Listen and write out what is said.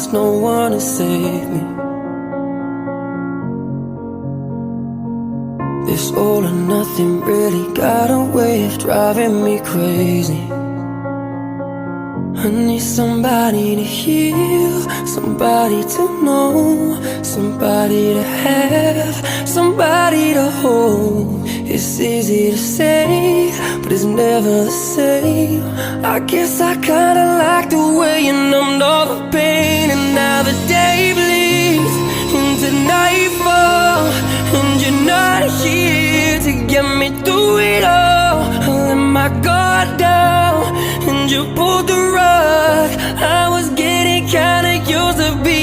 there's no one to save me. This all or nothing really got a way of driving me crazy. I need somebody to heal, somebody to know, somebody to have, somebody to hold. It's easy to say, but it's never the same. I guess I kinda like the way you numbed all the pain. And now the day bleeds into nightfall, and you're not here to get me through it all. I let my guard down, and you pulled the rug. I was getting kinda used to being